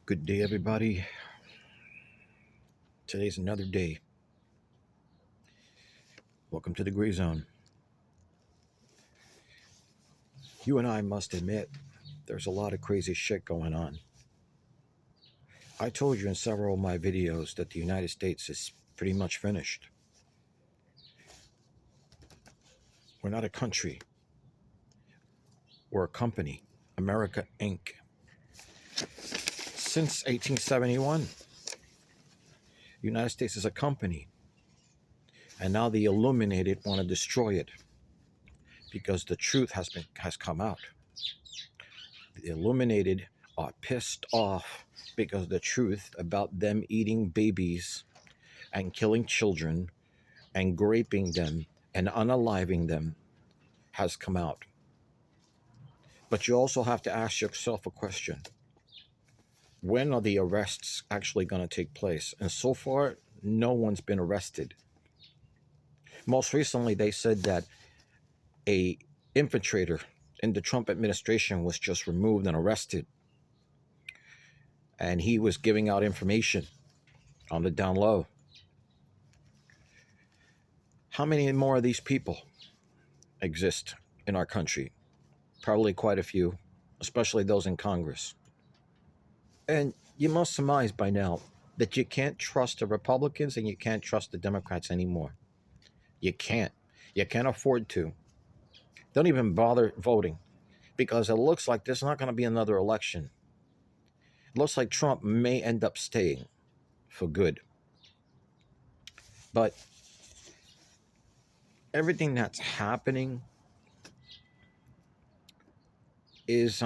Good day, everybody. Today's another day. Welcome to the Gray Zone. You and I must admit, there's a lot of crazy shit going on. I told you in several of my videos that the United States is pretty much finished. We're not a country, we're a company, America Inc. Since 1871, the United States is a company, and now the illuminated want to destroy it because the truth has come out. The illuminated are pissed off because the truth about them eating babies and killing children and raping them and unaliving them has come out. But you also have to ask yourself a question. When are the arrests actually going to take place? And so far, no one's been arrested. Most recently, they said that a infiltrator in the Trump administration was just removed and arrested. And he was giving out information on the down low. How many more of these people exist in our country? Probably quite a few, especially those in Congress. And you must surmise by now that you can't trust the Republicans and you can't trust the Democrats anymore. You can't. You can't afford to. Don't even bother voting because it looks like there's not going to be another election. It looks like Trump may end up staying for good. But everything that's happening is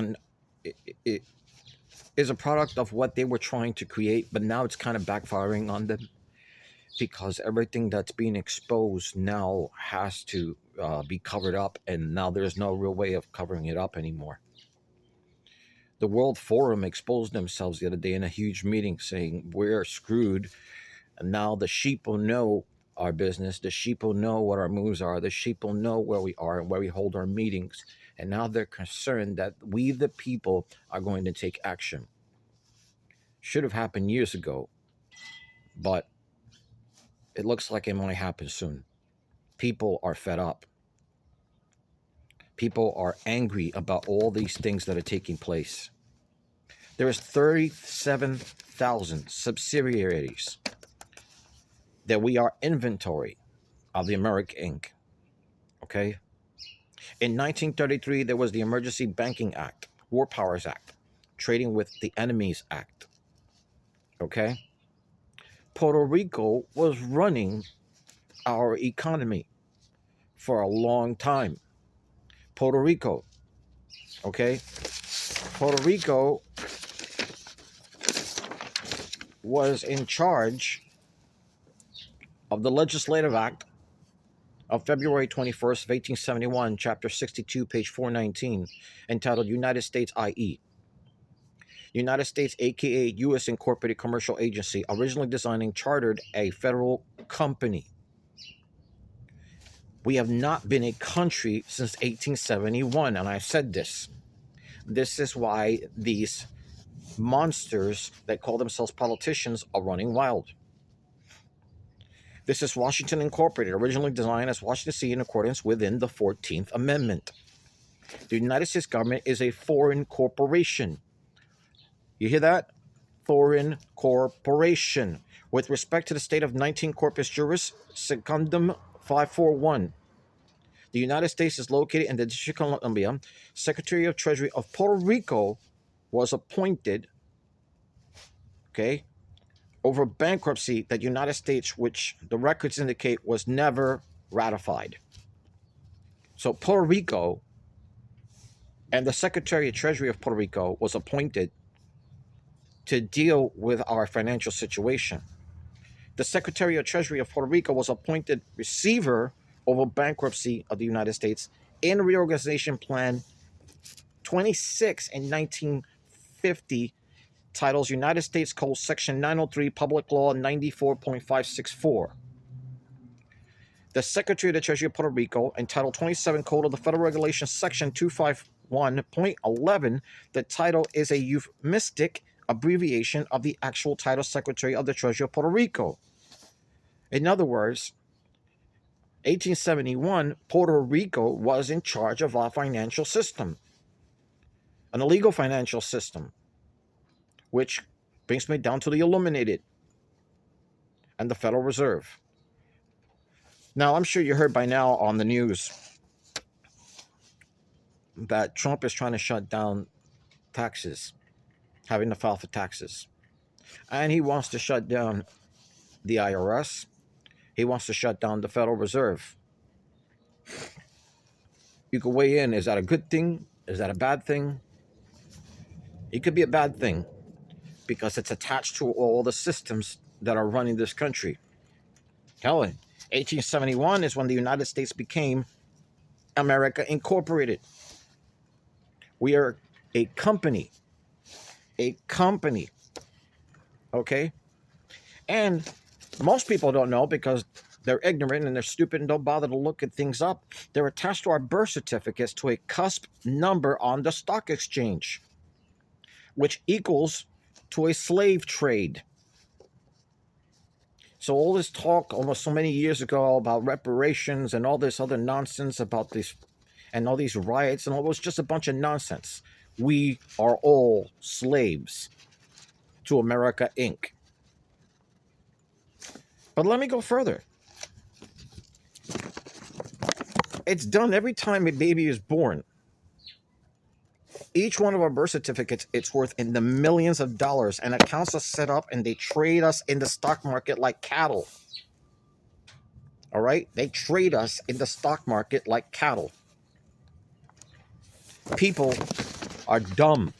is a product of what they were trying to create, but now it's kind of backfiring on them because everything that's being exposed now has to be covered up, and now there's no real way of covering it up anymore. The World Forum exposed themselves the other day in a huge meeting saying we're screwed, and now the sheep will know our business, the sheep will know what our moves are, the sheep will know where we are and where we hold our meetings, and now they're concerned that we the people are going to take action. Should have happened years ago, but it looks like it might happen soon. People are fed up. People are angry about all these things that are taking place. There is 37,000 subsidiaries that we are inventory of the America Inc. Okay? In 1933, there was the Emergency Banking Act, War Powers Act, Trading with the Enemies Act. Okay? Puerto Rico was running our economy for a long time. Puerto Rico, okay? Puerto Rico was in charge of the Legislative Act of February 21st of 1871, Chapter 62, page 419, entitled United States IE. United States, aka U.S. Incorporated Commercial Agency, originally designed and chartered a federal company. We have not been a country since 1871, and I've said this. This is why these monsters that call themselves politicians are running wild. This is Washington Incorporated, originally designed as Washington D.C. in accordance within the 14th Amendment. The United States government is a foreign corporation. You hear that? Foreign corporation. With respect to the state of 19 Corpus Juris Secundum 541, the United States is located in the District of Columbia. Secretary of Treasury of Puerto Rico was appointed, okay, over bankruptcy that United States, which the records indicate was never ratified. So Puerto Rico and the Secretary of Treasury of Puerto Rico was appointed to deal with our financial situation. The Secretary of Treasury of Puerto Rico was appointed receiver over bankruptcy of the United States in Reorganization Plan 26 in 1950, titles United States Code Section 903, Public Law 94.564. The Secretary of the Treasury of Puerto Rico, and Title 27 Code of the Federal Regulations, Section 251.11, the title is a euphemistic abbreviation of the actual title Secretary of the Treasury of Puerto Rico. In other words, 1871, Puerto Rico was in charge of our financial system, an illegal financial system, which brings me down to the Illuminated and the Federal Reserve. Now, I'm sure you heard by now on the news that Trump is trying to shut down taxes, having to file for taxes. And he wants to shut down the IRS. He wants to shut down the Federal Reserve. You could weigh in. Is that a good thing? Is that a bad thing? It could be a bad thing because it's attached to all the systems that are running this country. Hell, 1871 is when the United States became America Incorporated. We are a company. A company. Okay? And most people don't know because they're ignorant and they're stupid and don't bother to look at things up. They're attached to our birth certificates to a cusp number on the stock exchange, which equals to a slave trade. So all this talk almost so many years ago about reparations and all this other nonsense about this and all these riots and all was just a bunch of nonsense. We are all slaves to America Inc. But let me go further. It's done every time a baby is born. Each one of our birth certificates, it's worth in the millions of dollars, and accounts are set up and they trade us in the stock market like cattle. All right? They trade us in the stock market like cattle. People are dumb.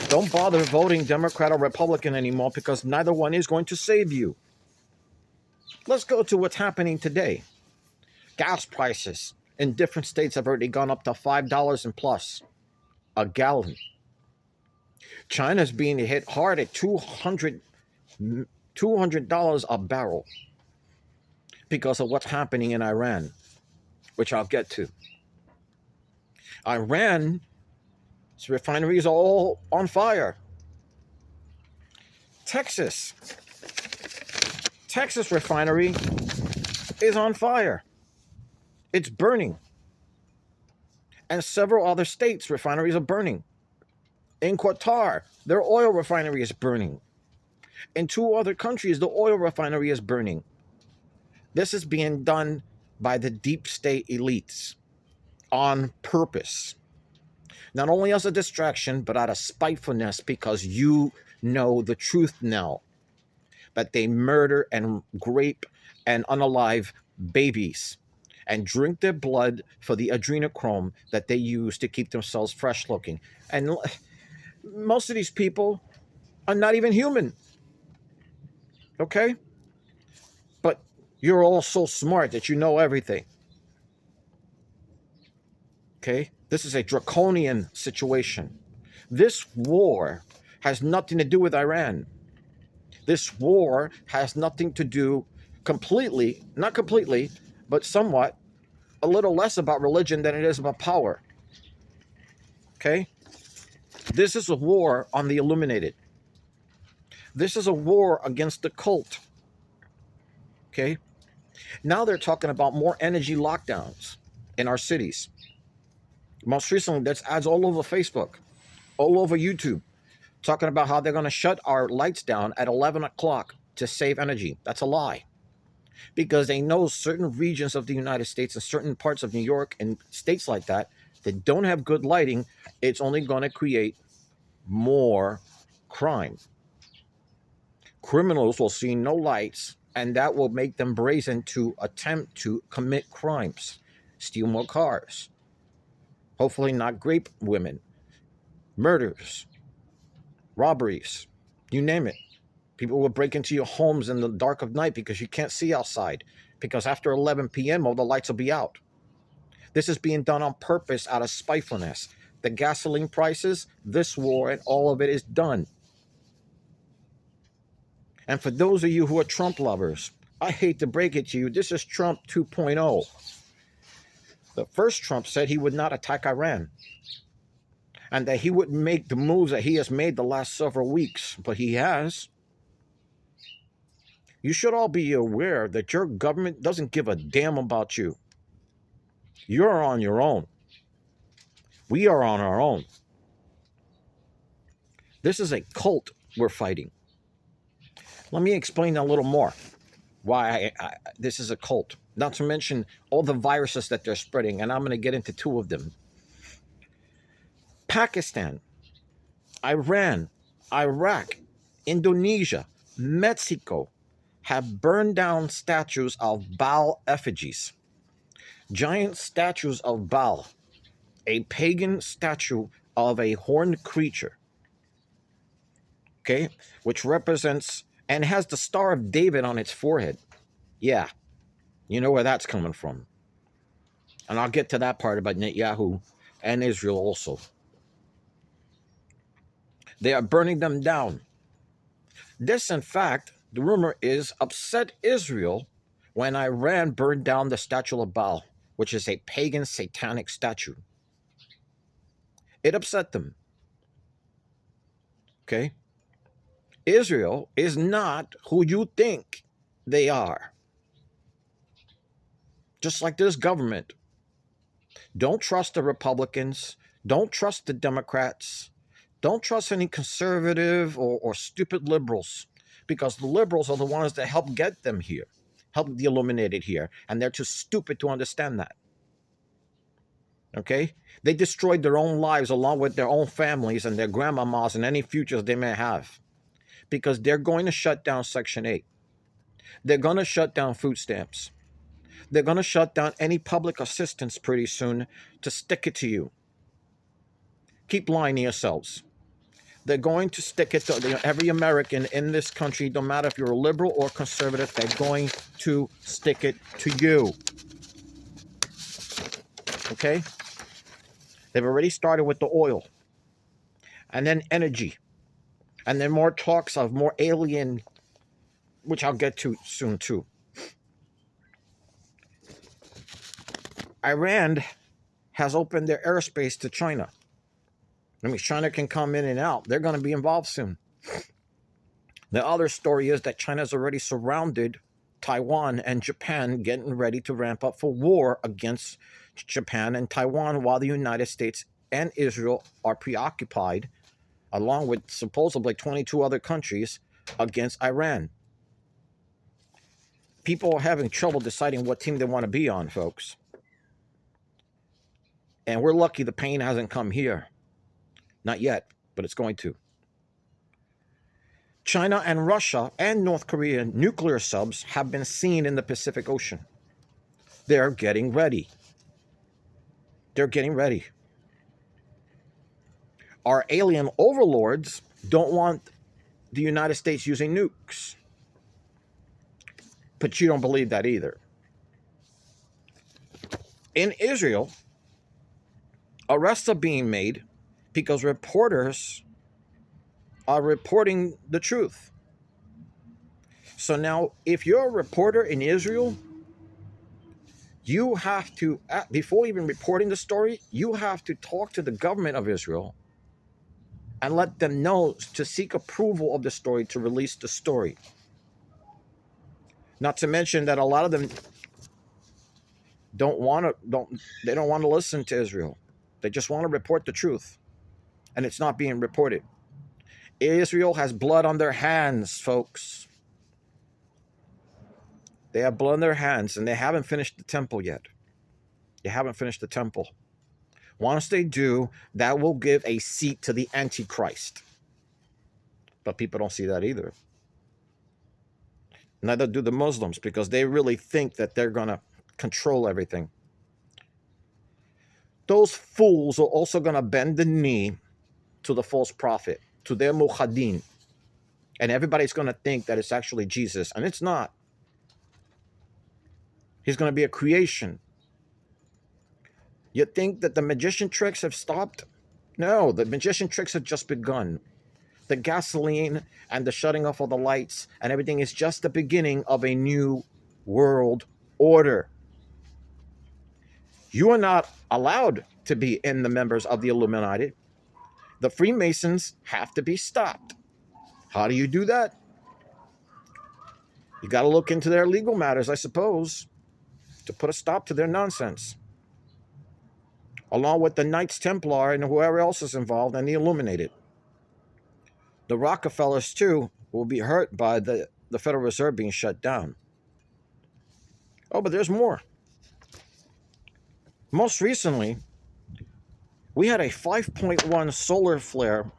Don't bother voting Democrat or Republican anymore because neither one is going to save you. Let's go to what's happening today. Gas prices in different states have already gone up to $5 and plus a gallon. China's being hit hard at $200 a barrel because of what's happening in Iran, which I'll get to. Iran's refineries are all on fire. Texas refinery is on fire. It's burning. And several other states' refineries are burning. In Qatar, their oil refinery is burning. In 2 other countries, the oil refinery is burning. This is being done by the deep state elites on purpose. Not only as a distraction, but out of spitefulness because you know the truth now. That they murder and rape and unalive babies and drink their blood for the adrenochrome that they use to keep themselves fresh looking. And most of these people are not even human. Okay? But you're all so smart that you know everything. Okay? This is a draconian situation. This war has nothing to do with Iran. This war has nothing to do completely, not completely, but somewhat, a little less about religion than it is about power. Okay? This is a war on the illuminated. This is a war against the cult. Okay? Now they're talking about more energy lockdowns in our cities. Most recently, there's ads all over Facebook, all over YouTube, talking about how they're going to shut our lights down at 11 o'clock to save energy. That's a lie. Because they know certain regions of the United States and certain parts of New York and states like that don't have good lighting, it's only going to create more crime. Criminals will see no lights, and that will make them brazen to attempt to commit crimes, steal more cars, hopefully not rape women, murders, robberies, you name it. People will break into your homes in the dark of night because you can't see outside, because after 11 p.m. all the lights will be out. This is being done on purpose out of spitefulness. The gasoline prices, this war, and all of it is done. And for those of you who are Trump lovers, I hate to break it to you, this is Trump 2.0. The first Trump said he would not attack Iran. and that he wouldn't make the moves that he has made the last several weeks, but he has. You should all be aware that your government doesn't give a damn about you. You're on your own. We are on our own. This is a cult we're fighting. Let me explain a little more why this is a cult. Not to mention all the viruses that they're spreading, and I'm going to get into two of them. Pakistan, Iran, Iraq, Indonesia, Mexico have burned down statues of Baal effigies. Giant statues of Baal, a pagan statue of a horned creature, okay, which represents and has the Star of David on its forehead. Yeah, you know where that's coming from. And I'll get to that part about Netanyahu and Israel also. They are burning them down. This, in fact, the rumor is, upset Israel when Iran burned down the statue of Baal, which is a pagan satanic statue. It upset them. Okay? Israel is not who you think they are. Just like this government. Don't trust the Republicans. Don't trust the Democrats. Don't trust any conservative or stupid liberals, because the liberals are the ones that help get them here, help the illuminated here, and they're too stupid to understand that. Okay? They destroyed their own lives along with their own families and their grandmamas and any futures they may have, because they're going to shut down Section 8. They're going to shut down food stamps. They're going to shut down any public assistance pretty soon to stick it to you. Keep lying to yourselves. They're going to stick it to every American in this country, no matter if you're a liberal or conservative, they're going to stick it to you. Okay? They've already started with the oil, and then energy, and then more talks of more alien, which I'll get to soon too. Iran has opened their airspace to China. I mean, China can come in and out. They're going to be involved soon. The other story is that China's already surrounded Taiwan and Japan, getting ready to ramp up for war against Japan and Taiwan, while the United States and Israel are preoccupied, along with supposedly 22 other countries, against Iran. People are having trouble deciding what team they want to be on, folks. And we're lucky the pain hasn't come here. Not yet, but it's going to. China and Russia and North Korea nuclear subs have been seen in the Pacific Ocean. They're getting ready. They're getting ready. Our alien overlords don't want the United States using nukes. But you don't believe that either. In Israel, arrests are being made because reporters are reporting the truth. So now, if you're a reporter in Israel, you have to, before even reporting the story, you have to talk to the government of Israel and let them know to seek approval of the story to release the story. Not to mention that a lot of them don't want to listen to Israel. They just want to report the truth, and it's not being reported. Israel has blood on their hands, folks. They have blood on their hands, and they haven't finished the temple yet. They haven't finished the temple. Once they do, that will give a seat to the Antichrist. But people don't see that either. Neither do the Muslims, because they really think that they're going to control everything. Those fools are also going to bend the knee to the false prophet, to their muhaddin. And everybody's going to think that it's actually Jesus, and it's not. He's going to be a creation. You think that the magician tricks have stopped? No, the magician tricks have just begun. The gasoline and the shutting off of the lights and everything is just the beginning of a new world order. You are not allowed to be in the members of the Illuminati. The Freemasons have to be stopped. How do you do that? You got to look into their legal matters, I suppose, to put a stop to their nonsense, along with the Knights Templar and whoever else is involved and the Illuminated. The Rockefellers, too, will be hurt by the Federal Reserve being shut down. Oh, but there's more. Most recently, we had a 5.1 solar flare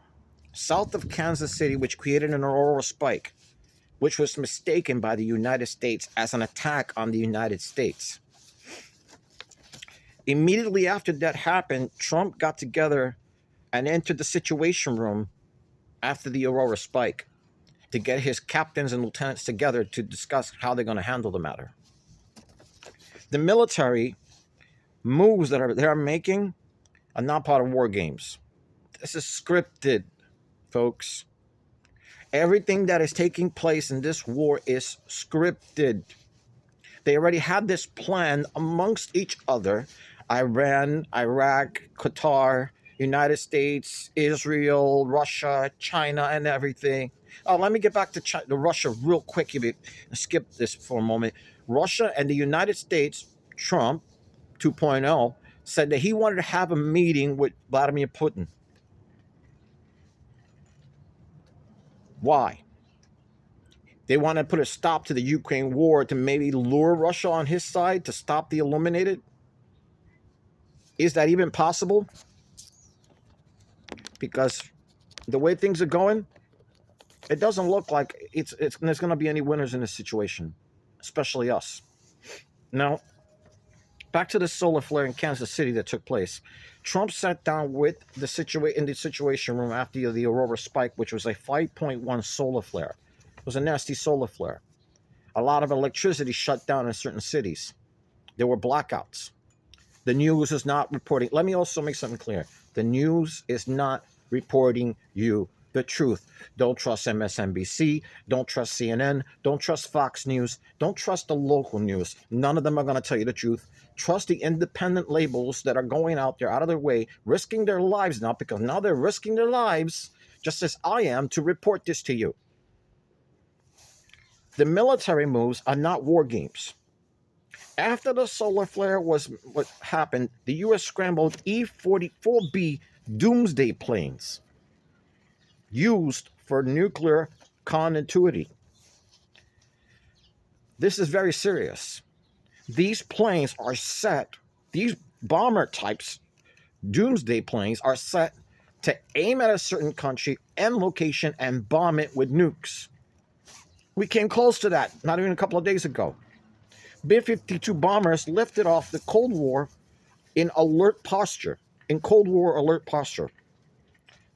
south of Kansas City, which created an auroral spike, which was mistaken by the United States as an attack on the United States. Immediately after that happened, Trump got together and entered the Situation Room after the aurora spike to get his captains and lieutenants together to discuss how they're going to handle the matter. The military moves that they're making are not part of war games. This is scripted, folks. Everything that is taking place in this war is scripted. They already had this plan amongst each other. Iran, Iraq, Qatar, United States, Israel, Russia, China, and everything. Oh, let me get back to Russia real quick. If you skip this for a moment. Russia and the United States, Trump 2.0, said that he wanted to have a meeting with Vladimir Putin. Why? They want to put a stop to the Ukraine war to maybe lure Russia on his side to stop the Illuminated? Is that even possible? Because the way things are going, it doesn't look like there's going to be any winners in this situation, especially us. Now, back to the solar flare in Kansas City that took place. Trump sat down with in the Situation Room after the aurora spike, which was a 5.1 solar flare. It was a nasty solar flare. A lot of electricity shut down in certain cities. There were blackouts. The news is not reporting. Let me also make something clear. The news is not reporting you the truth. Don't trust MSNBC. Don't trust CNN. Don't trust Fox News. Don't trust the local news. None of them are going to tell you the truth. Trust the independent labels that are going out there out of their way, risking their lives now, because now they're risking their lives, just as I am, to report this to you. The military moves are not war games. After the solar flare was what happened, the U.S. scrambled E-44B doomsday planes used for nuclear continuity. This is very serious. These planes are set, these bomber types, doomsday planes, are set to aim at a certain country and location and bomb it with nukes. We came close to that not even a couple of days ago. B-52 bombers lifted off the Cold War in alert posture, Cold War alert posture.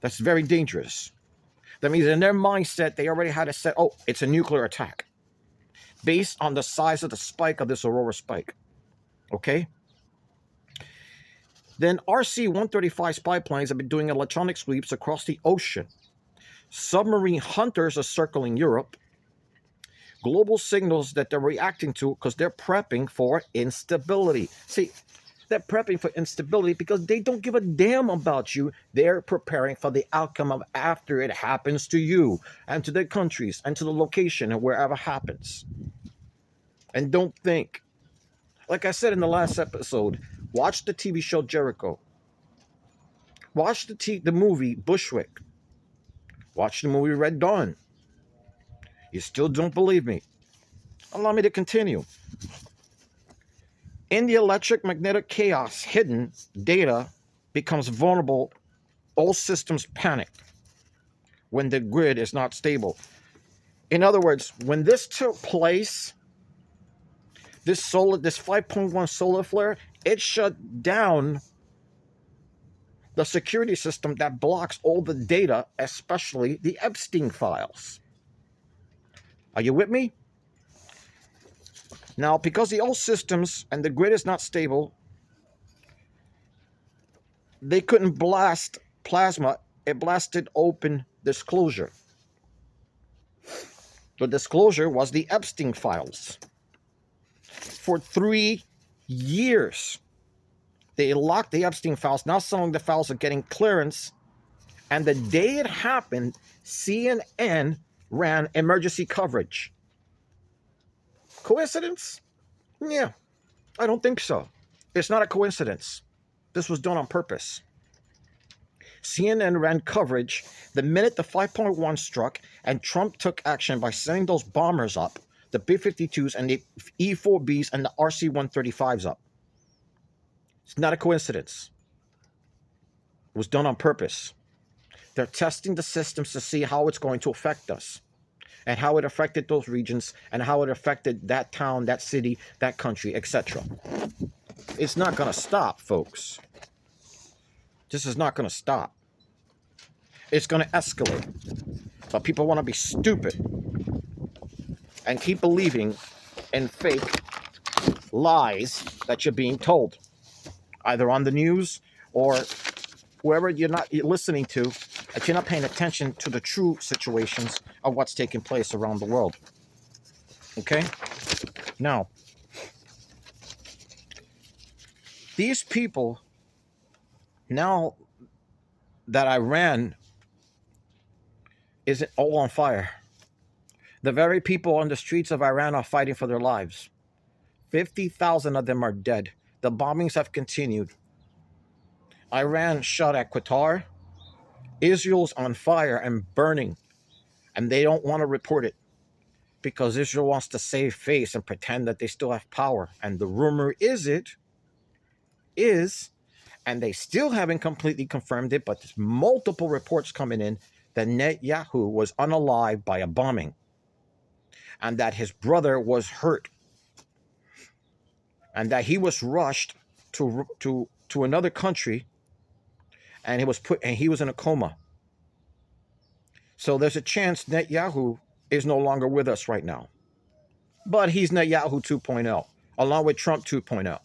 That's very dangerous. That means in their mindset, they already had to set, oh, it's a nuclear attack, based on the size of the spike of this aurora spike. Okay? Then RC-135 spy planes have been doing electronic sweeps across the ocean. Submarine hunters are circling Europe. Global signals that they're reacting to because they're prepping for instability. See, they're prepping for instability because they don't give a damn about you. They're preparing for the outcome of after it happens to you and to their countries and to the location and wherever happens. And don't think. Like I said in the last episode, watch the TV show Jericho. Watch the movie Bushwick. Watch the movie Red Dawn. You still don't believe me? Allow me to continue. In the electric magnetic chaos, hidden data becomes vulnerable. All systems panic when the grid is not stable. In other words, when this took place, this 5.1 solar flare, it shut down the security system that blocks all the data, especially the Epstein files. Are you with me? Now, because the old systems and the grid is not stable, they couldn't blast plasma. It blasted open disclosure. The disclosure was the Epstein files. For 3 years, they locked the Epstein files. Now some of the files are getting clearance, And the day it happened, CNN ran emergency coverage. Coincidence? Yeah, I don't think so. It's not a coincidence. This was done on purpose. CNN ran coverage the minute the 5.1 struck, and Trump took action by sending those bombers up, the B-52s and the E-4Bs and the RC-135s up. It's not a coincidence. It was done on purpose. They're testing the systems to see how it's going to affect us, and how it affected those regions, and how it affected that town, that city, that country, etc. It's not going to stop, folks. This is not going to stop. It's going to escalate. But people want to be stupid and keep believing in fake lies that you're being told, either on the news or wherever you're listening to, that you're not paying attention to the true situations of what's taking place around the world. Okay? Now, these people, now that Iran isn't all on fire, the very people on the streets of Iran are fighting for their lives. 50,000 of them are dead. The bombings have continued. Iran shot at Qatar. Israel's on fire and burning, and they don't want to report it because Israel wants to save face and pretend that they still have power. And the rumor is, and they still haven't completely confirmed it, but there's multiple reports coming in that Netanyahu was unalived by a bombing, and that his brother was hurt, and that he was rushed to another country, and he was in a coma. So there's a chance Netanyahu is no longer with us right now. But he's Netanyahu 2.0, along with Trump 2.0.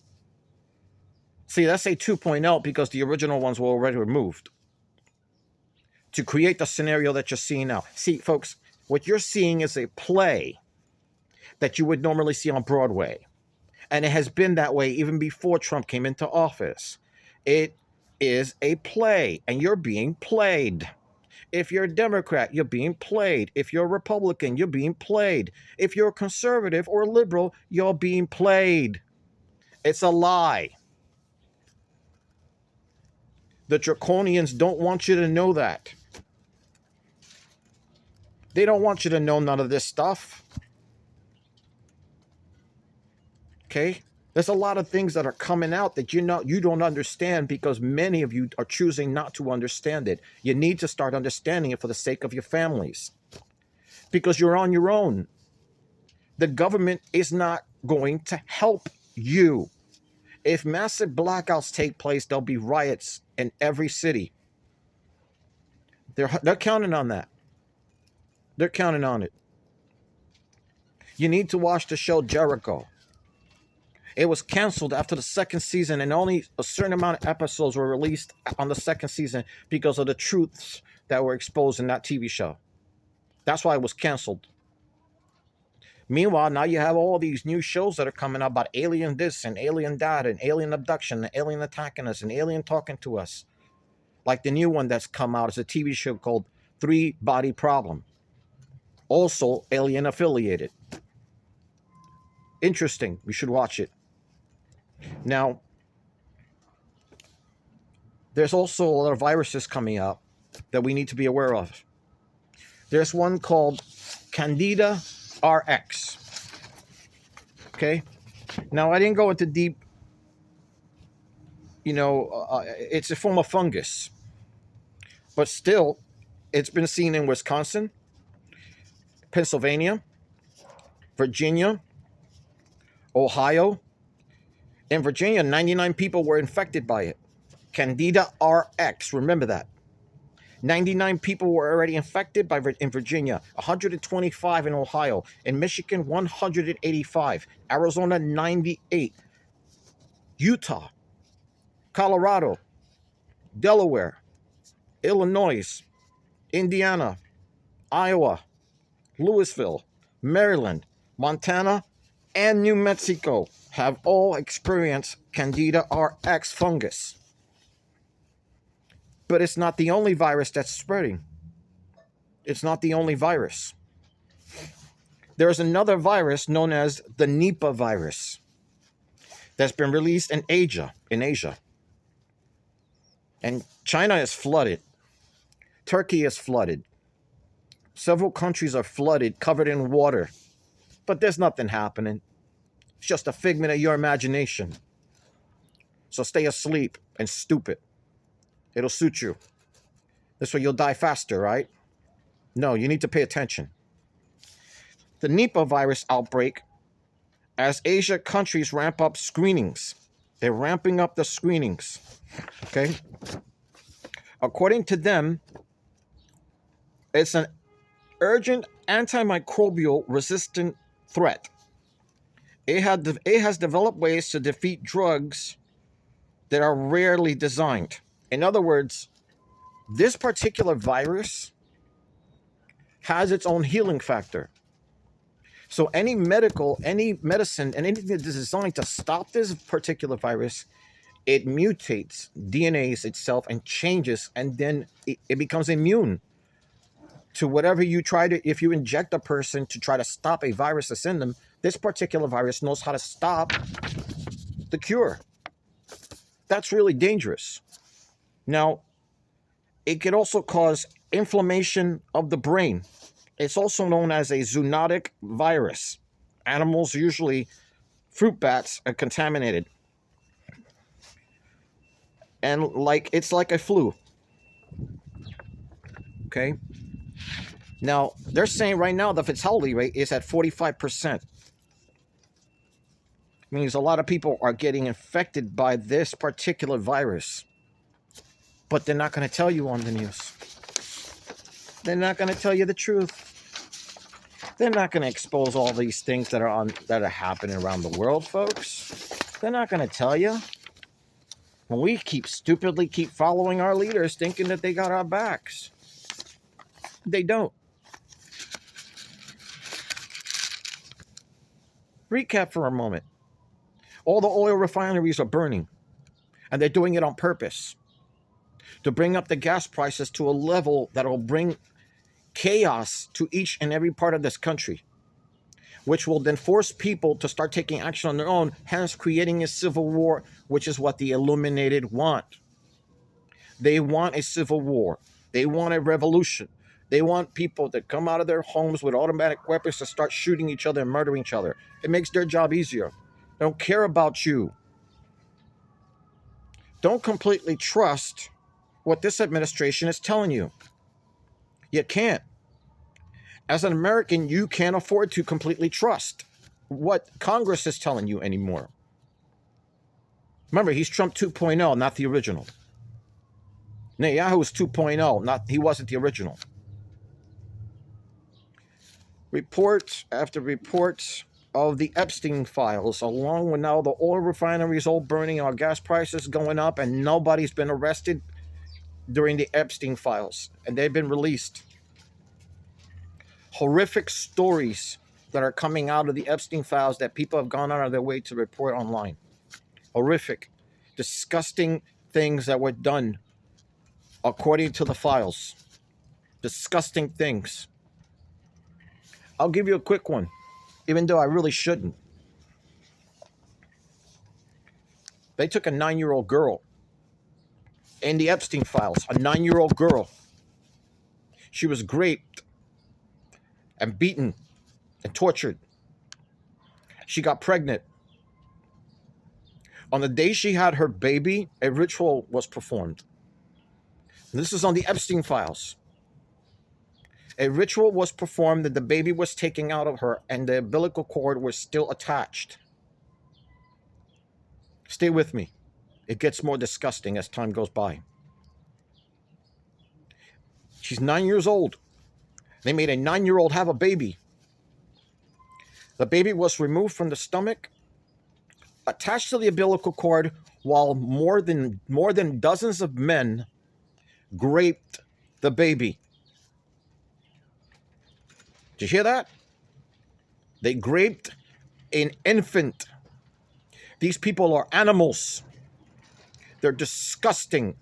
See, let's say 2.0 because the original ones were already removed, to create the scenario that you're seeing now. See, folks, what you're seeing is a play that you would normally see on Broadway. And it has been that way even before Trump came into office. It is a play, and you're being played. If you're a Democrat, you're being played. If you're a Republican, you're being played. If you're a conservative or a liberal, you're being played. It's a lie. The draconians don't want you to know that. They don't want you to know none of this stuff. Okay? There's a lot of things that are coming out that you don't understand because many of you are choosing not to understand it. You need to start understanding it for the sake of your families, because you're on your own. The government is not going to help you. If massive blackouts take place, there'll be riots in every city. They're counting on that. They're counting on it. You need to watch the show Jericho. It was canceled after the second season, and only a certain amount of episodes were released on the second season because of the truths that were exposed in that TV show. That's why it was canceled. Meanwhile, now you have all these new shows that are coming out about alien this and alien that and alien abduction and alien attacking us and alien talking to us. Like the new one that's come out is a TV show called Three Body Problem. Also alien affiliated. Interesting. We should watch it. Now, there's also a lot of viruses coming out that we need to be aware of. There's one called Candida RX. Okay? Now, I didn't go into deep, it's a form of fungus. But still, it's been seen in Wisconsin, Pennsylvania, Virginia, Ohio. In Virginia, 99 people were infected by it. Candida RX, remember that. 99 people were already infected in Virginia, 125 in Ohio, in Michigan, 185, Arizona, 98, Utah, Colorado, Delaware, Illinois, Indiana, Iowa, Louisville, Maryland, Montana, and New Mexico have all experienced Candida RX fungus. But it's not the only virus that's spreading. It's not the only virus. There's another virus known as the Nipah virus that's been released in Asia. And China is flooded. Turkey is flooded. Several countries are flooded, covered in water. But there's nothing happening. It's just a figment of your imagination. So stay asleep and stupid. It'll suit you. This way you'll die faster, right? No, you need to pay attention. The Nipah virus outbreak, as Asia countries ramp up screenings. They're ramping up the screenings. Okay? According to them, it's an urgent antimicrobial resistant threat. It has developed ways to defeat drugs that are rarely designed. In other words, this particular virus has its own healing factor. So any medicine, and anything that is designed to stop this particular virus, it mutates, DNAs itself, and changes, and then it becomes immune to whatever you try to. If you inject a person to try to stop a virus that's in them, this particular virus knows how to stop the cure. That's really dangerous. Now, it could also cause inflammation of the brain. It's also known as a zoonotic virus. Animals, usually fruit bats, are contaminated. And it's like a flu. Okay? Now, they're saying right now the fatality rate is at 45%. Means a lot of people are getting infected by this particular virus. But they're not going to tell you on the news. They're not going to tell you the truth. They're not going to expose all these things that are happening around the world, folks. They're not going to tell you. When we stupidly keep following our leaders thinking that they got our backs. They don't. Recap for a moment. All the oil refineries are burning, and they're doing it on purpose to bring up the gas prices to a level that will bring chaos to each and every part of this country, which will then force people to start taking action on their own, hence creating a civil war, which is what the Illuminated want. They want a civil war. They want a revolution. They want people to come out of their homes with automatic weapons to start shooting each other and murdering each other. It makes their job easier. They don't care about you. Don't completely trust what this administration is telling you. You can't. As an American, you can't afford to completely trust what Congress is telling you anymore. Remember, he's Trump 2.0, not the original. Netanyahu was 2.0, he wasn't the original. Report after report of the Epstein files, along with now the oil refineries all burning, our gas prices going up, and nobody's been arrested during the Epstein files, and they've been released. Horrific stories that are coming out of the Epstein files that people have gone out of their way to report online. Horrific, disgusting things that were done according to the files. Disgusting things. I'll give you a quick one, even though I really shouldn't. They took a 9-year-old girl in the Epstein files, a 9-year-old girl. She was raped and beaten and tortured. She got pregnant. On the day she had her baby, a ritual was performed. This is on the Epstein files. A ritual was performed and the baby was taken out of her and the umbilical cord was still attached. Stay with me. It gets more disgusting as time goes by. She's 9 years old. They made a 9-year-old have a baby. The baby was removed from the stomach, attached to the umbilical cord, while more than dozens of men raped the baby. Did you hear that? They raped an infant. These people are animals. They're disgusting.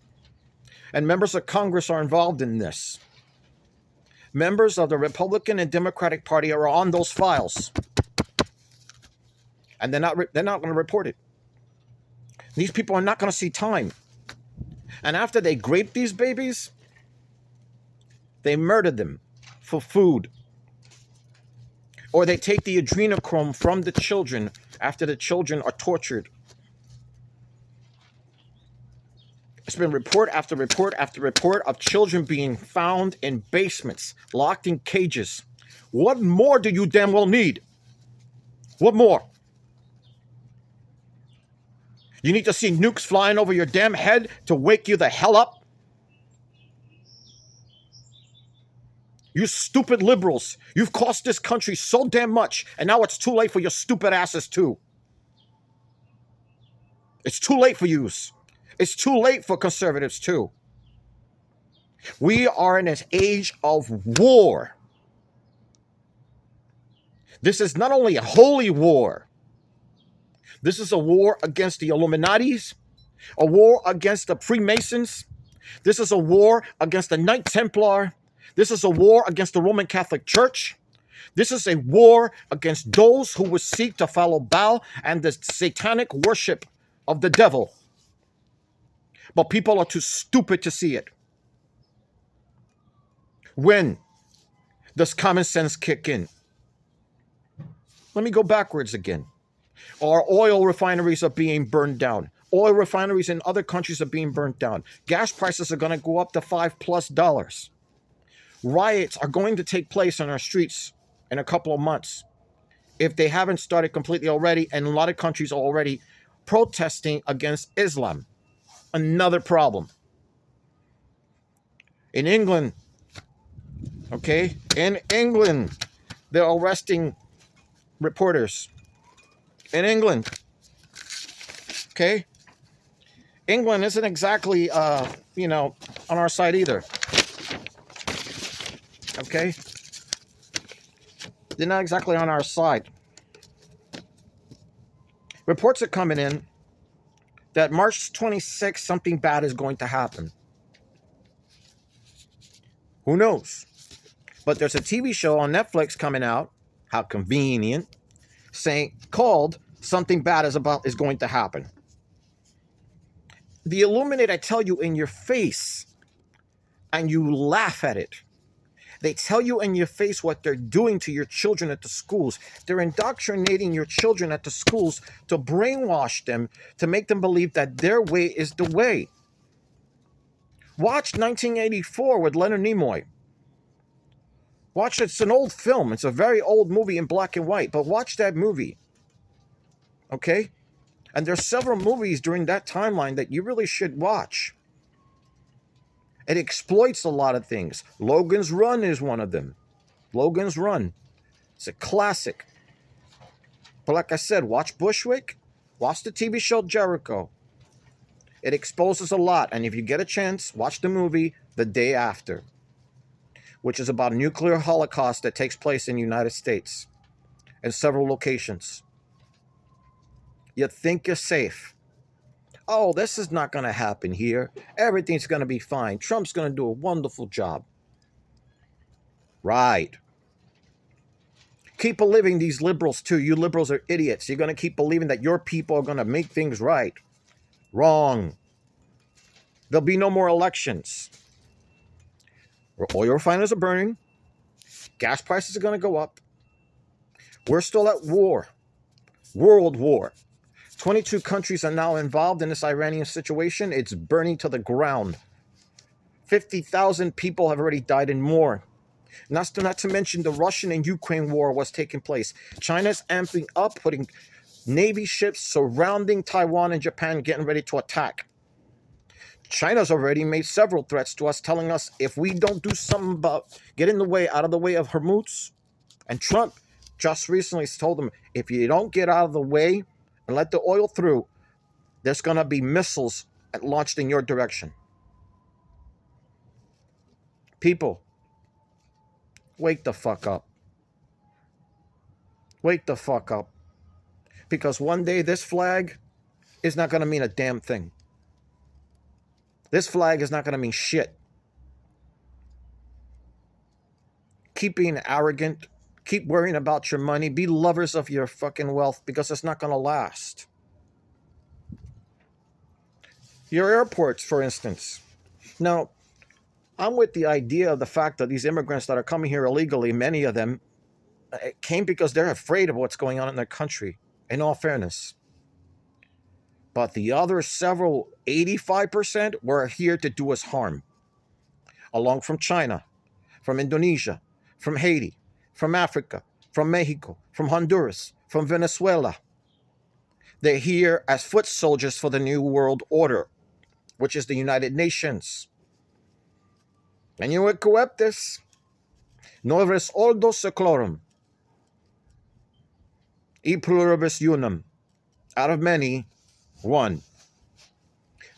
And members of Congress are involved in this. Members of the Republican and Democratic Party are on those files, and they're not going to report it. These people are not going to see time. And after they grape these babies, they murder them for food. Or they take the adrenochrome from the children after the children are tortured. It's been report after report after report of children being found in basements, locked in cages. What more do you damn well need? What more? You need to see nukes flying over your damn head to wake you the hell up? You stupid liberals, you've cost this country so damn much, and now it's too late for your stupid asses too. It's too late for yous. It's too late for conservatives too. We are in an age of war. This is not only a holy war. This is a war against the Illuminatis, a war against the Freemasons. This is a war against the Knight Templar. This is a war against the Roman Catholic Church. This is a war against those who would seek to follow Baal and the satanic worship of the devil. But people are too stupid to see it. When does common sense kick in? Let me go backwards again. Our oil refineries are being burned down. Oil refineries in other countries are being burnt down. Gas prices are going to go up to $5+. Riots are going to take place on our streets in a couple of months, if they haven't started completely already, and a lot of countries are already protesting against Islam. Another problem. In England, in England, they're arresting reporters. In England, England isn't exactly, on our side either. They're not exactly on our side. Reports are coming in that March 26th, something bad is going to happen. Who knows? But there's a TV show on Netflix coming out, how convenient, called Something Bad is going to happen. The Illuminati tell you in your face, and you laugh at it. They tell you in your face what they're doing to your children at the schools. They're indoctrinating your children at the schools to brainwash them, to make them believe that their way is the way. Watch 1984 with Leonard Nimoy. Watch it. It's an old film. It's a very old movie in black and white, but watch that movie. And there's several movies during that timeline that you really should watch. It exploits a lot of things. Logan's Run is one of them. Logan's Run. It's a classic. But like I said, watch Bushwick. Watch the TV show Jericho. It exposes a lot. And if you get a chance, watch the movie The Day After, which is about a nuclear holocaust that takes place in the United States in several locations. You think you're safe. Oh, this is not going to happen here. Everything's going to be fine. Trump's going to do a wonderful job. Right. Keep believing these liberals too. You liberals are idiots. You're going to keep believing that your people are going to make things right. Wrong. There'll be no more elections. Oil refineries are burning. Gas prices are going to go up. We're still at war. World war. 22 countries are now involved in this Iranian situation. It's burning to the ground. 50,000 people have already died and more. Not to mention the Russian and Ukraine war was taking place. China's amping up, putting Navy ships surrounding Taiwan and Japan, getting ready to attack. China's already made several threats to us, telling us if we don't do something about getting out of the way of Hormuz. And Trump just recently told them, if you don't get out of the way and let the oil through, there's going to be missiles launched in your direction. People, wake the fuck up. Wake the fuck up. Because one day this flag is not going to mean a damn thing. This flag is not going to mean shit. Keep being arrogant. Keep worrying about your money. Be lovers of your fucking wealth because it's not going to last. Your airports, for instance. Now, I'm with the idea of the fact that these immigrants that are coming here illegally, many of them came because they're afraid of what's going on in their country, in all fairness. But the other several, 85%, were here to do us harm. Along from China, from Indonesia, from Haiti, from Africa, from Mexico, from Honduras, from Venezuela. They're here as foot soldiers for the New World Order, which is the United Nations. And you coeptes, noves oldos seclorum, e pluribus unum, out of many, one.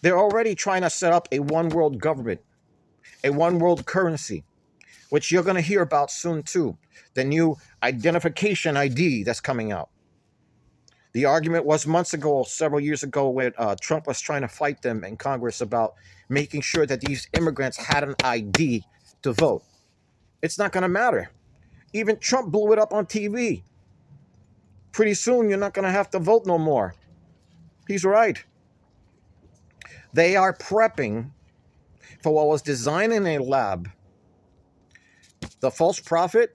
They're already trying to set up a one world government, a one world currency, which you're going to hear about soon too. The new identification ID that's coming out. The argument was months ago, several years ago, when Trump was trying to fight them in Congress about making sure that these immigrants had an ID to vote. It's not going to matter. Even Trump blew it up on TV. Pretty soon, you're not going to have to vote no more. He's right. They are prepping for what was designed in a lab, the false prophet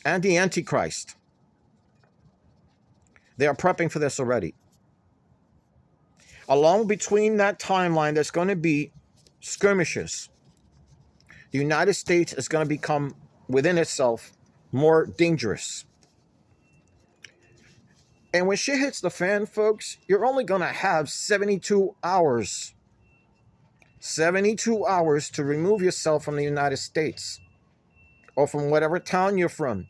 and the Antichrist. They are prepping for this already. Along between that timeline, there's going to be skirmishes. The United States is going to become, within itself, more dangerous. And when shit hits the fan, folks, you're only going to have 72 hours. 72 hours to remove yourself from the United States or from whatever town you're from.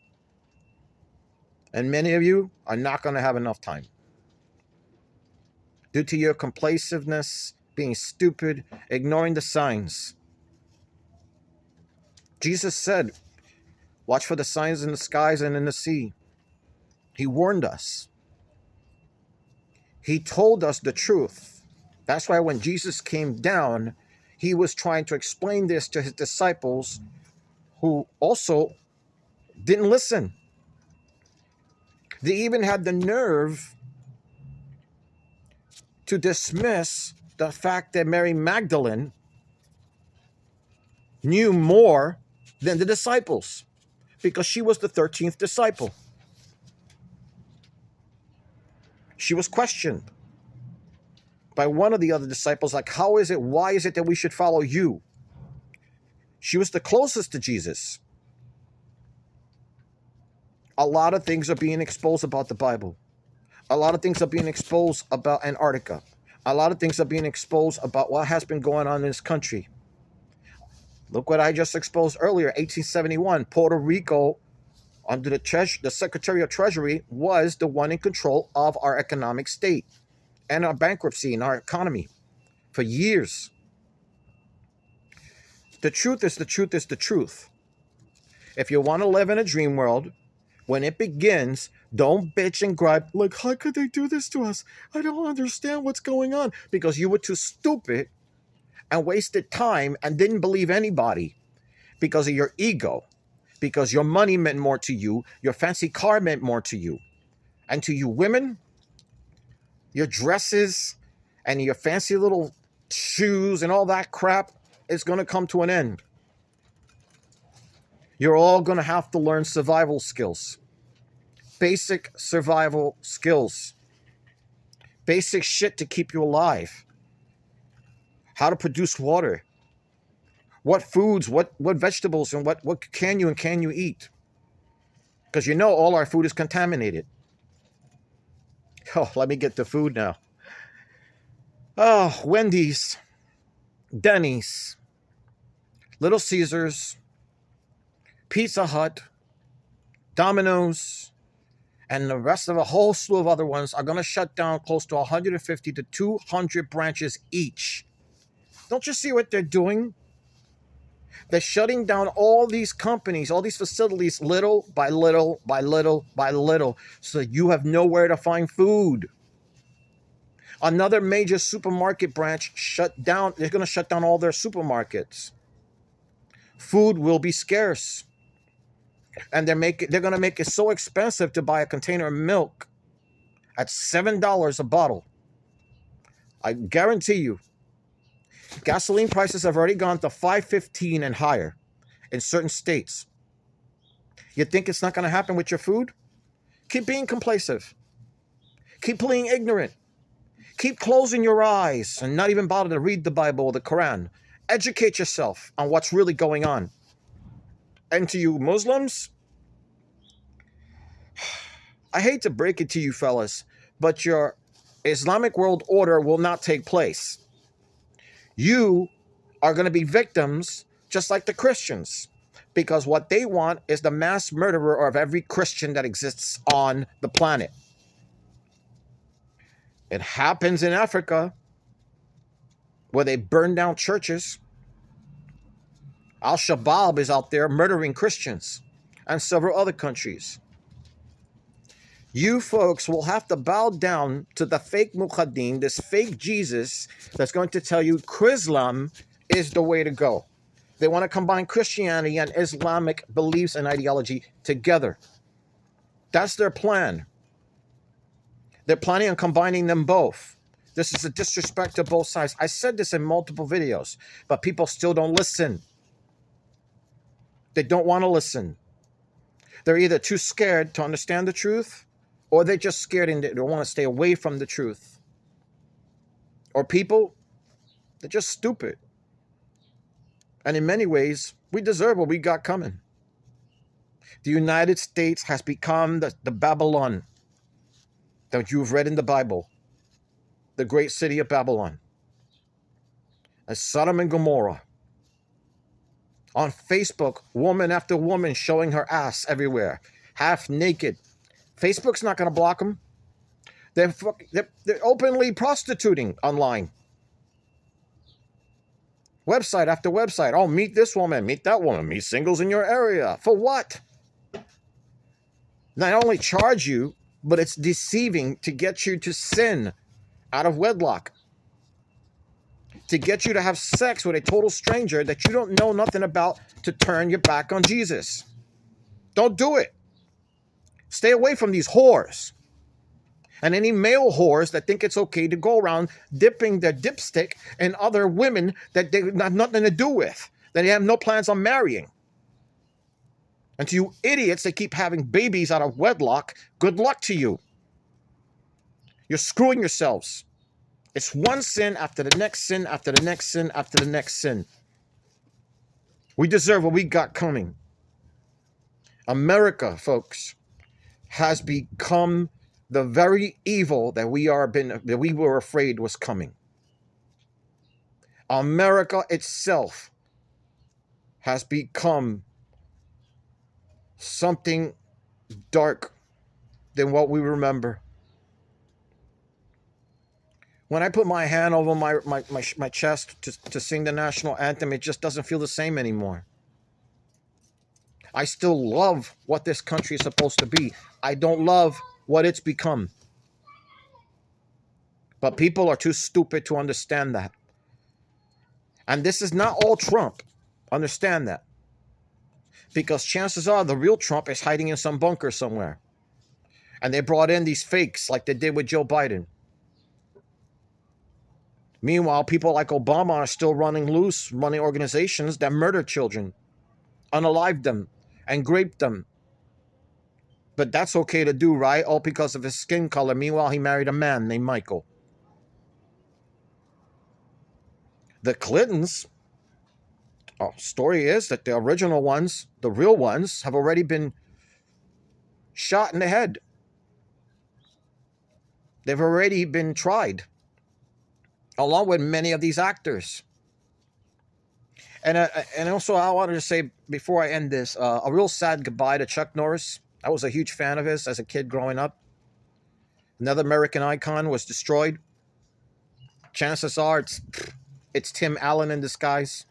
And many of you are not going to have enough time. Due to your complaciveness, being stupid, ignoring the signs. Jesus said, watch for the signs in the skies and in the sea. He warned us. He told us the truth. That's why when Jesus came down, he was trying to explain this to his disciples who also didn't listen. They even had the nerve to dismiss the fact that Mary Magdalene knew more than the disciples because she was the 13th disciple. She was questioned by one of the other disciples, like, why is it that we should follow you? She was the closest to Jesus. A lot of things are being exposed about the Bible. A lot of things are being exposed about Antarctica. A lot of things are being exposed about what has been going on in this country. Look what I just exposed earlier, 1871, Puerto Rico, under the Secretary of Treasury, was the one in control of our economic state and our bankruptcy in our economy for years. The truth is the truth is the truth. If you want to live in a dream world, when it begins, don't bitch and gripe, like, how could they do this to us? I don't understand what's going on. Because you were too stupid and wasted time and didn't believe anybody because of your ego, because your money meant more to you, your fancy car meant more to you. And to you women, your dresses and your fancy little shoes and all that crap is going to come to an end. You're all going to have to learn survival skills. Basic survival skills. Basic shit to keep you alive. How to produce water. What foods, what vegetables, and what can you eat? Because you know all our food is contaminated. Oh, let me get to food now. Oh, Wendy's, Denny's, Little Caesars, Pizza Hut, Domino's, and the rest of a whole slew of other ones are going to shut down close to 150 to 200 branches each. Don't you see what they're doing? They're shutting down all these companies, all these facilities, little by little, by little, by little, so you have nowhere to find food. Another major supermarket branch shut down. They're going to shut down all their supermarkets. Food will be scarce, and they're going to make it so expensive to buy a container of milk at $7 a bottle. I guarantee you, gasoline prices have already gone to $5.15 and higher in certain states. You think it's not going to happen with your food? Keep being complacent. Keep being ignorant. Keep closing your eyes and not even bother to read the Bible or the Quran. Educate yourself on what's really going on. And to you Muslims, I hate to break it to you fellas, but your Islamic world order will not take place. You are going to be victims just like the Christians, because what they want is the mass murderer of every Christian that exists on the planet. It happens in Africa where they burn down churches. Al-Shabaab is out there murdering Christians, and several other countries. You folks will have to bow down to the fake Muqaddim, this fake Jesus that's going to tell you Chrislam is the way to go. They want to combine Christianity and Islamic beliefs and ideology together. That's their plan. They're planning on combining them both. This is a disrespect to both sides. I said this in multiple videos, but people still don't listen. They don't want to listen. They're either too scared to understand the truth, or they're just scared and they want to stay away from the truth. Or people, they're just stupid. And in many ways, we deserve what we got coming. The United States has become the Babylon that you've read in the Bible, the great city of Babylon, as Sodom and Gomorrah. On Facebook, woman after woman showing her ass everywhere, half naked. Facebook's not going to block them. They're openly prostituting online. Website after website. Oh, meet this woman, meet that woman, meet singles in your area. For what? Not only charge you, but it's deceiving to get you to sin out of wedlock. To get you to have sex with a total stranger that you don't know nothing about, to turn your back on Jesus. Don't do it. Stay away from these whores. And any male whores that think it's okay to go around dipping their dipstick in other women that they have nothing to do with, that they have no plans on marrying. And to you idiots that keep having babies out of wedlock, good luck to you. You're screwing yourselves. It's one sin after the next sin, after the next sin, after the next sin. We deserve what we got coming. America, folks, has become the very evil that we were afraid was coming. America itself has become something dark than what we remember. When I put my hand over my chest to sing the national anthem, it just doesn't feel the same anymore. I still love what this country is supposed to be. I don't love what it's become. But people are too stupid to understand that. And this is not all Trump. Understand that. Because chances are the real Trump is hiding in some bunker somewhere. And they brought in these fakes like they did with Joe Biden. Meanwhile, people like Obama are still running loose, running organizations that murder children, unalive them, and grape them. But that's okay to do, right? All because of his skin color. Meanwhile, he married a man named Michael. The Clintons, story is that the original ones, the real ones, have already been shot in the head. They've already been tried, along with many of these actors. And also, I wanted to say, before I end this, a real sad goodbye to Chuck Norris. I was a huge fan of his as a kid growing up. Another American icon was destroyed. Chances are it's Tim Allen in disguise.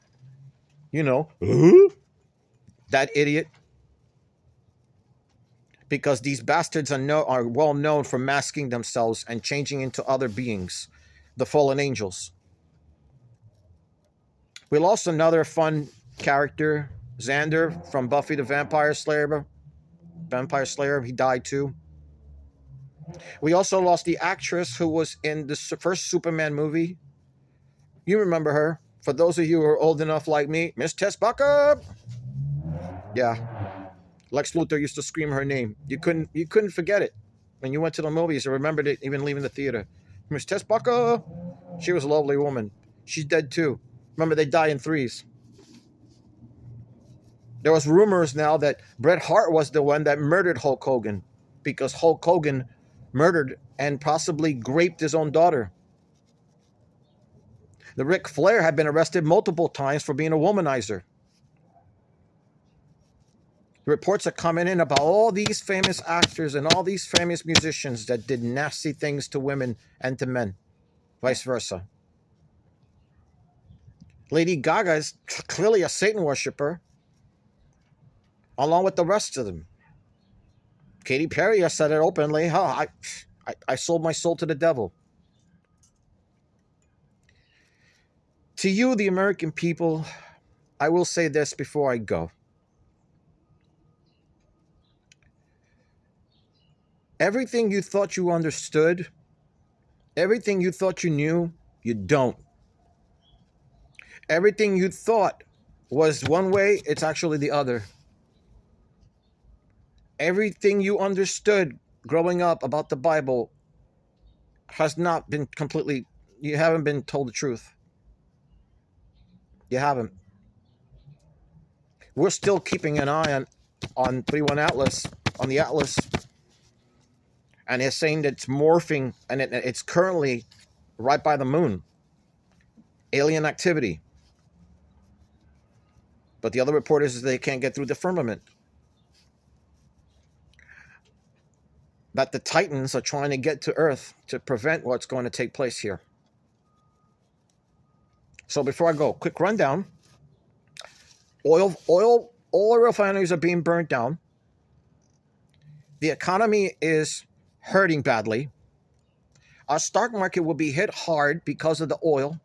You know, that idiot. Because these bastards are well known for masking themselves and changing into other beings. the fallen angels. We lost another fun character, Xander from Buffy the Vampire Slayer. Vampire Slayer, he died too. We also lost the actress who was in the first Superman movie. You remember her. For those of you who are old enough like me, Miss Tess Bucker. Yeah, Lex Luthor used to scream her name. You couldn't forget it when you went to the movies. I remembered it even leaving the theater. Miss Tess Bucker. She was a lovely woman. She's dead too. Remember, they die in threes. There was rumors now that Bret Hart was the one that murdered Hulk Hogan because Hulk Hogan murdered and possibly raped his own daughter. The Ric Flair had been arrested multiple times for being a womanizer. Reports are coming in about all these famous actors and all these famous musicians that did nasty things to women and to men, vice versa. Lady Gaga is clearly a Satan worshiper, along with the rest of them. Katy Perry has said it openly. I sold my soul to the devil. To you, the American people, I will say this before I go. Everything you thought you understood, everything you thought you knew, you don't. Everything you thought was one way, it's actually the other. Everything you understood growing up about the Bible has not been completely, you haven't been told the truth. You haven't. We're still keeping an eye on 31 Atlas, on the Atlas, and it's saying that it's morphing and it's currently right by the moon. Alien activity. But the other report is they can't get through the firmament. That the Titans are trying to get to Earth to prevent what's going to take place here. So before I go, quick rundown. Oil refineries are being burnt down. The economy is hurting badly. Our stock market will be hit hard because of the oil.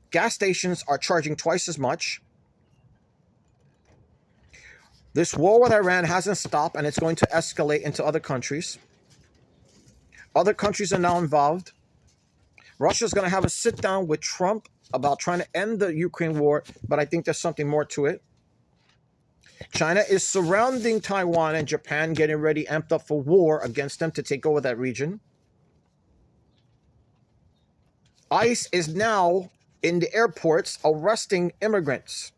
Gas stations are charging twice as much. This war with Iran hasn't stopped, and it's going to escalate into other countries. Other countries are now involved. Russia's going to have a sit-down with Trump about trying to end the Ukraine war, but I think there's something more to it. China is surrounding Taiwan and Japan, getting ready, amped up for war against them to take over that region. ICE is now in the airports arresting immigrants.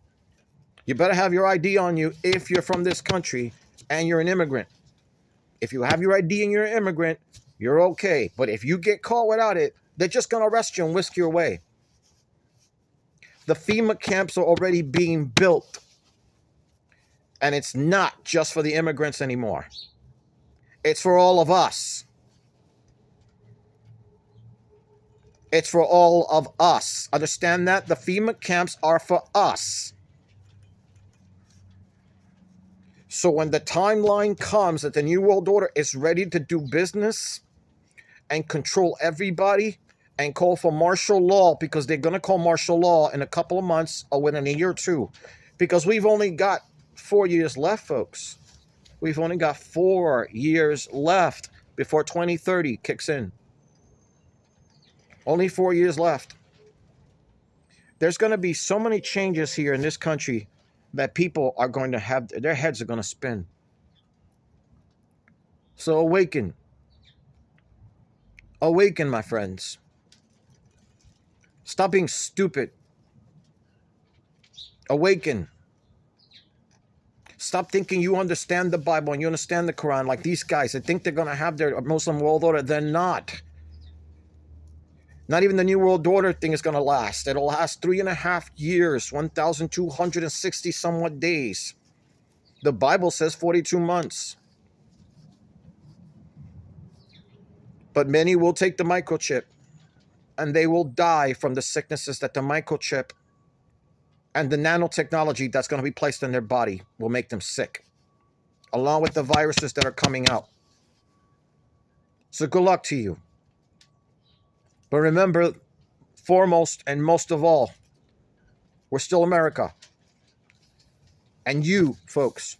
You better have your ID on you if you're from this country and you're an immigrant. If you have your ID and you're an immigrant, you're okay. But if you get caught without it, they're just going to arrest you and whisk you away. The FEMA camps are already being built. And it's not just for the immigrants anymore. It's for all of us. It's for all of us. Understand that? The FEMA camps are for us. So when the timeline comes that the New World Order is ready to do business and control everybody and call for martial law, because they're going to call martial law in a couple of months or within a year or two, because we've only got 4 years left, folks. We've only got 4 years left before 2030 kicks in. Only 4 years left. There's going to be so many changes here in this country that people are going to have, their heads are going to spin. So awaken. Awaken, my friends. Stop being stupid. Awaken. Stop thinking you understand the Bible and you understand the Quran like these guys that think they're going to have their Muslim world order. They're not. Not even the New World Order thing is going to last. It'll last 3.5 years, 1,260 somewhat days. The Bible says 42 months. But many will take the microchip and they will die from the sicknesses that the microchip and the nanotechnology that's going to be placed in their body will make them sick, along with the viruses that are coming out. So good luck to you. But remember, foremost and most of all, we're still America. And you, folks,